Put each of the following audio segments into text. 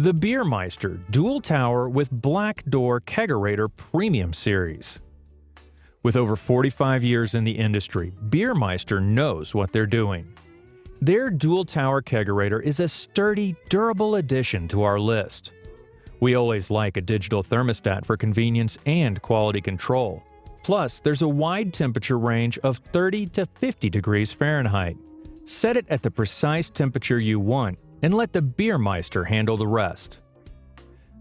The Beer Meister Dual Tower with Black Door Kegerator Premium Series. With over 45 years in the industry, Beer Meister knows what they're doing. Their Dual Tower Kegerator is a sturdy, durable addition to our list. We always like a digital thermostat for convenience and quality control. Plus, there's a wide temperature range of 30 to 50 degrees Fahrenheit. Set it at the precise temperature you want and let the Beer Meister handle the rest.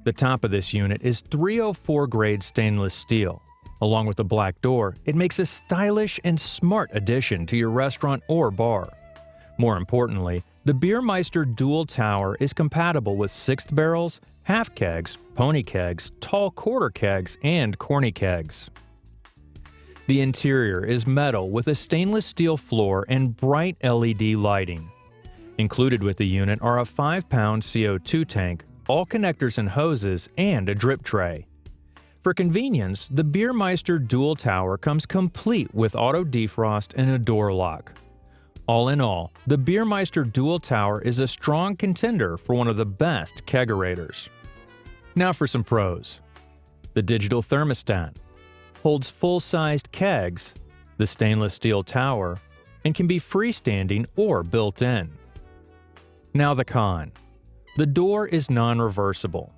The top of this unit is 304 grade stainless steel. Along with the black door, it makes a stylish and smart addition to your restaurant or bar. More importantly, the Beer Meister Dual Tower is compatible with 6th barrels, half kegs, pony kegs, tall quarter kegs, and corny kegs. The interior is metal with a stainless steel floor and bright LED lighting. Included with the unit are a 5-pound CO2 tank, all connectors and hoses, and a drip tray. For convenience, the Beer Meister Dual Tower comes complete with auto-defrost and a door lock. All in all, the Beer Meister Dual Tower is a strong contender for one of the best kegerators. Now for some pros. The digital thermostat holds full-sized kegs, the stainless steel tower, and can be freestanding or built-in. Now the con. The door is non-reversible,